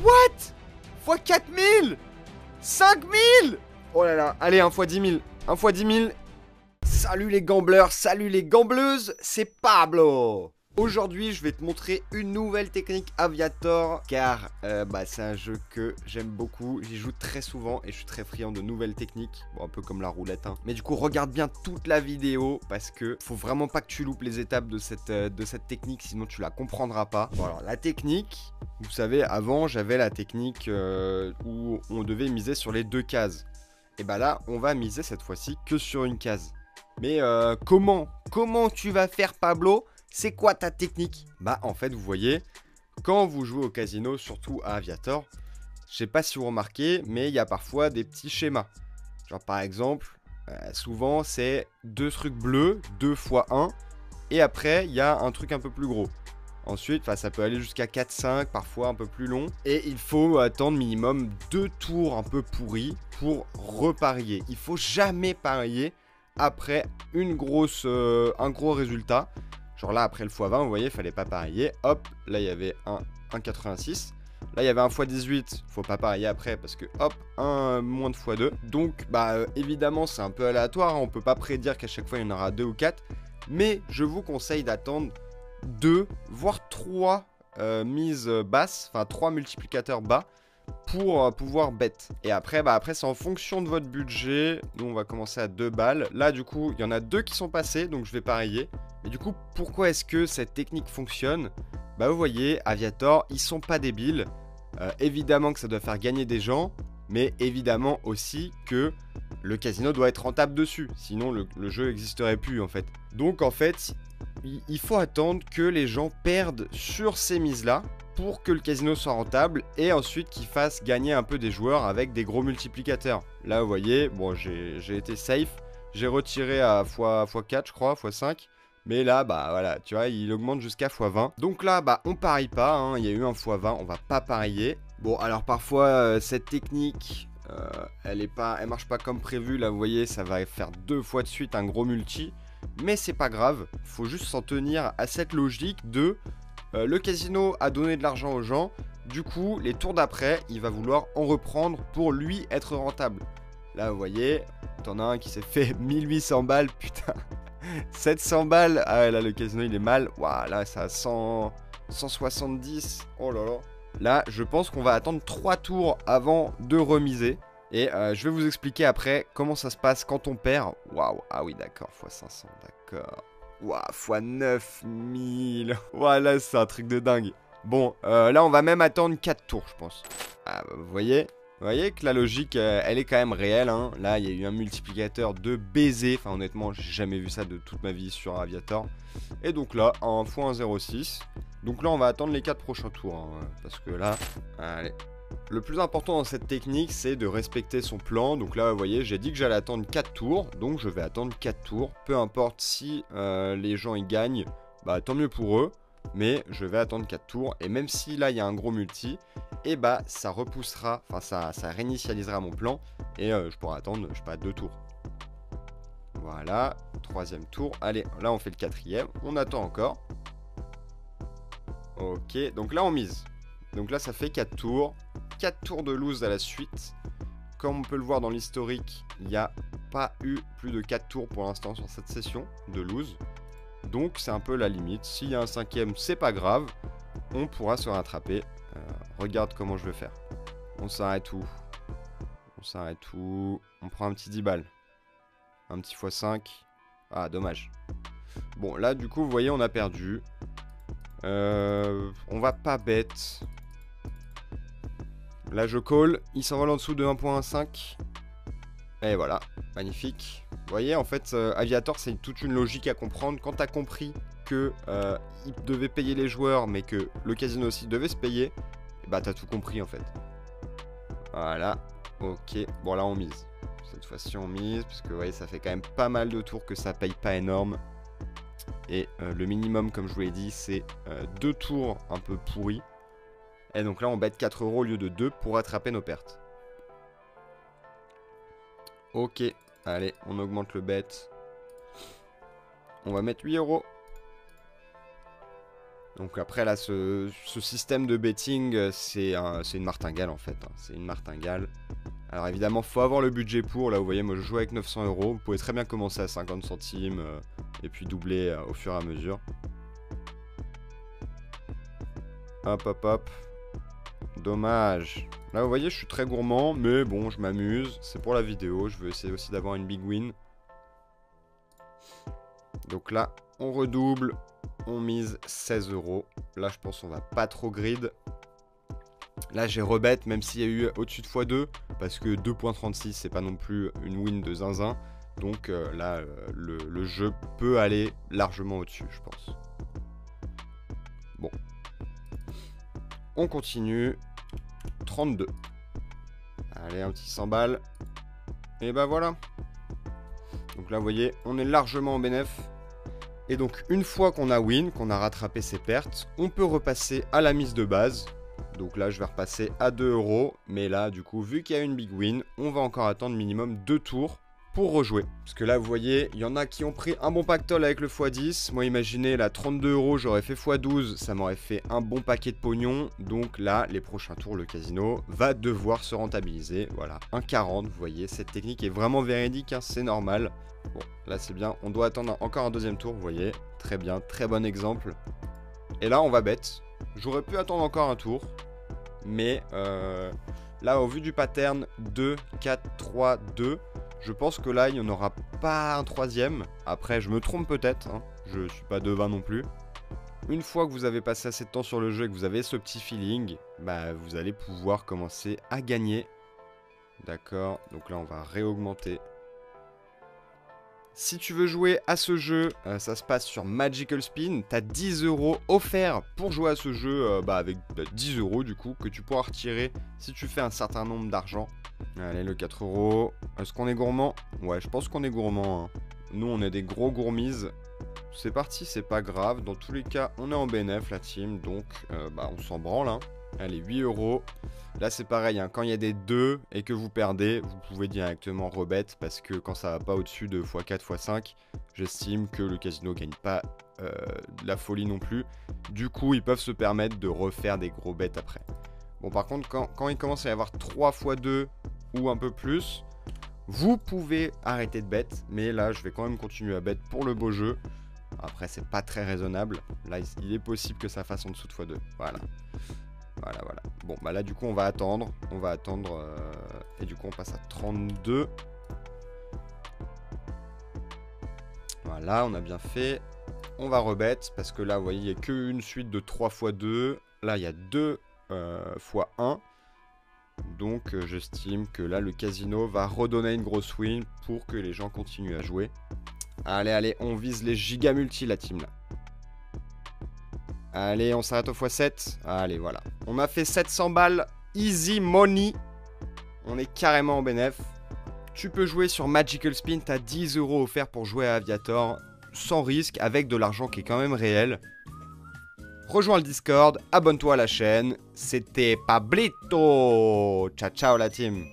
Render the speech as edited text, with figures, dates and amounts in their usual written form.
What? Fois 4000? 5000? Oh là là, allez, 1 fois 10 000. 1 fois 10 000. Salut les gamblers, salut les gambleuses, c'est Pablo. Aujourd'hui, je vais te montrer une nouvelle technique Aviator, car c'est un jeu que j'aime beaucoup. J'y joue très souvent et je suis très friand de nouvelles techniques. Bon, un peu comme la roulette, hein. Mais du coup, regarde bien toute la vidéo parce que faut vraiment pas que tu loupes les étapes de cette technique, sinon tu la comprendras pas. Bon, alors la technique, vous savez, avant j'avais la technique où on devait miser sur les 2 cases. Et bah là, on va miser cette fois-ci que sur une case. Mais comment tu vas faire, Pablo? C'est quoi ta technique? Bah en fait, vous voyez, quand vous jouez au casino, surtout à Aviator, je sais pas si vous remarquez, mais il y a parfois des petits schémas. Genre par exemple, souvent c'est 2 trucs bleus, 2 fois 1, et après il y a un truc un peu plus gros. Ensuite, ça peut aller jusqu'à 4-5, parfois un peu plus long. Et il faut attendre minimum 2 tours un peu pourris pour reparier. Il faut jamais parier après un gros résultat. Genre là, après le x20, vous voyez, il fallait pas parier. Hop, là, il y avait un 1,86. Là, il y avait un x18. Faut pas parier après parce que, hop, un moins de x2. Donc, évidemment, c'est un peu aléatoire. Hein. On peut pas prédire qu'à chaque fois, il y en aura 2 ou 4. Mais je vous conseille d'attendre 2, voire 3 mises basses. Enfin, 3 multiplicateurs bas pour pouvoir bet. Et après, c'est en fonction de votre budget. Nous, on va commencer à 2 balles. Là, du coup, il y en a 2 qui sont passés, donc je vais parier. Mais du coup, pourquoi est-ce que cette technique fonctionne? Bah, vous voyez, Aviator, ils sont pas débiles. Évidemment que ça doit faire gagner des gens, mais évidemment aussi que le casino doit être rentable dessus. Sinon, le jeu n'existerait plus, en fait. Donc, en fait, il faut attendre que les gens perdent sur ces mises-là pour que le casino soit rentable et ensuite qu'il fasse gagner un peu des joueurs avec des gros multiplicateurs. Là, vous voyez, bon, j'ai été safe. J'ai retiré à x4, je crois, x5. Mais là, voilà, tu vois, il augmente jusqu'à x20. Donc là, on parie pas, hein, il y a eu un x20, on va pas parier. Bon, alors parfois, cette technique, elle marche pas comme prévu. Là, vous voyez, ça va faire 2 fois de suite un gros multi. Mais c'est pas grave, faut juste s'en tenir à cette logique de le casino a donné de l'argent aux gens, du coup les tours d'après il va vouloir en reprendre pour lui être rentable. Là vous voyez, t'en as un qui s'est fait 1800 balles, putain, 700 balles, ah ouais, là le casino il est mal, waouh, là ça a 170, oh là là. Là je pense qu'on va attendre 3 tours avant de remiser. Et je vais vous expliquer après comment ça se passe quand on perd. Waouh, ah oui d'accord, x500, d'accord. Waouh, x9000. Waouh, là c'est un truc de dingue. Bon, là on va même attendre 4 tours je pense. Ah, vous voyez que la logique, elle est quand même réelle. Hein. Là, il y a eu un multiplicateur de baiser. Enfin, honnêtement, j'ai jamais vu ça de toute ma vie sur Aviator. Et donc là, un x1,06. Donc là, on va attendre les 4 prochains tours. Hein, parce que là, allez. Le plus important dans cette technique, c'est de respecter son plan. Donc là, vous voyez, j'ai dit que j'allais attendre 4 tours. Donc je vais attendre 4 tours. Peu importe si les gens y gagnent, tant mieux pour eux. Mais je vais attendre 4 tours. Et même si là, il y a un gros multi, et ça repoussera, enfin ça réinitialisera mon plan. Et je pourrai attendre, je sais pas, 2 tours. Voilà, 3e tour. Allez, là on fait le 4e. On attend encore. Ok, donc là on mise. Donc là ça fait 4 tours. 4 tours de lose à la suite. Comme on peut le voir dans l'historique, il n'y a pas eu plus de 4 tours pour l'instant sur cette session de lose. Donc c'est un peu la limite. S'il y a un 5e, c'est pas grave. On pourra se rattraper. Regarde comment je vais faire. On s'arrête où? On s'arrête où? On prend un petit 10 balles. Un petit x5. Ah, dommage. Bon, là, du coup, vous voyez, on a perdu. On va pas bête. Là, je call. Il s'envole en dessous de 1.15. Et voilà. Magnifique. Vous voyez, en fait, Aviator, c'est toute une logique à comprendre. Quand t'as compris que il devait payer les joueurs, mais que le casino aussi devait se payer, t'as tout compris, en fait. Voilà. Ok. Bon, là, on mise. Cette fois-ci, on mise, parce que, vous voyez, ça fait quand même pas mal de tours que ça paye pas énorme. Et le minimum, comme je vous l'ai dit, c'est 2 tours un peu pourris. Et donc là, on bet 4 € au lieu de 2 pour rattraper nos pertes. Ok. Allez, on augmente le bet. On va mettre 8 €. Donc après là, ce système de betting, c'est une martingale en fait. Hein. C'est une martingale. Alors évidemment, faut avoir le budget pour. Là, vous voyez, moi je joue avec 900 €. Vous pouvez très bien commencer à 50 centimes et puis doubler au fur et à mesure. Hop, hop, hop. Dommage. Là, vous voyez, je suis très gourmand, mais bon, je m'amuse. C'est pour la vidéo. Je veux essayer aussi d'avoir une big win. Donc là, on redouble. On mise 16 €. Là, je pense qu'on va pas trop grid. Là, j'ai rebet, même s'il y a eu au-dessus de x2. Parce que 2.36, c'est pas non plus une win de zinzin. Donc là, le jeu peut aller largement au-dessus, je pense. Bon. On continue. 32. Allez, un petit 100 balles. Et bah voilà. Donc là, vous voyez, on est largement en bénéf. Et donc, une fois qu'on a win, qu'on a rattrapé ses pertes, on peut repasser à la mise de base. Donc là, je vais repasser à 2 €. Mais là, du coup, vu qu'il y a une big win, on va encore attendre minimum 2 tours pour rejouer. Parce que là, vous voyez, il y en a qui ont pris un bon pactole avec le x10. Moi, imaginez, là, 32 €, j'aurais fait x12. Ça m'aurait fait un bon paquet de pognon. Donc là, les prochains tours, le casino va devoir se rentabiliser. Voilà, 1,40. Vous voyez, cette technique est vraiment véridique, hein, c'est normal. Bon, là, c'est bien. On doit attendre encore un deuxième tour, vous voyez. Très bien, très bon exemple. Et là, on va bet. J'aurais pu attendre encore un tour. Mais là, au vu du pattern 2, 4, 3, 2, je pense que là, il n'y en aura pas un troisième. Après, je me trompe peut-être. Hein. Je ne suis pas devin non plus. Une fois que vous avez passé assez de temps sur le jeu et que vous avez ce petit feeling, bah, vous allez pouvoir commencer à gagner. D'accord. Donc là, on va réaugmenter. Si tu veux jouer à ce jeu, ça se passe sur Magical Spin. Tu as 10 € offerts pour jouer à ce jeu avec 10 € du coup, que tu pourras retirer si tu fais un certain nombre d'argent. Allez, le 4 €. Est-ce qu'on est gourmand? Ouais, je pense qu'on est gourmand. Hein. Nous, on est des gros gourmises. C'est parti, c'est pas grave. Dans tous les cas, on est en bénéf, la team. Donc, on s'en branle. Hein. Allez, 8 €. Là, c'est pareil. Hein. Quand il y a des 2 et que vous perdez, vous pouvez directement rebet. Parce que quand ça va pas au-dessus de x4, x5, j'estime que le casino gagne pas de la folie non plus. Du coup, ils peuvent se permettre de refaire des gros bets après. Bon, par contre, quand il commence à y avoir 3 x 2 ou un peu plus, vous pouvez arrêter de bet. Mais là, je vais quand même continuer à bet pour le beau jeu. Après, c'est pas très raisonnable. Là, il est possible que ça fasse en dessous de x2. Voilà. Voilà, voilà. Bon, bah là, du coup, on va attendre. On va attendre. Et du coup, on passe à 32. Voilà, on a bien fait. On va rebet. Parce que là, vous voyez, il n'y a qu'une suite de 3 x 2. Là, il y a 2 x 1. Donc, j'estime que là, le casino va redonner une grosse win pour que les gens continuent à jouer. Allez, allez, on vise les giga multi, la team, là. Allez, on s'arrête au x7. Allez, voilà. On a fait 700 balles. Easy money. On est carrément en bénéf. Tu peux jouer sur Magical Spin. Tu as 10 € offerts pour jouer à Aviator. Sans risque, avec de l'argent qui est quand même réel. Rejoins le Discord. Abonne-toi à la chaîne. C'était Pablito. Ciao, ciao la team.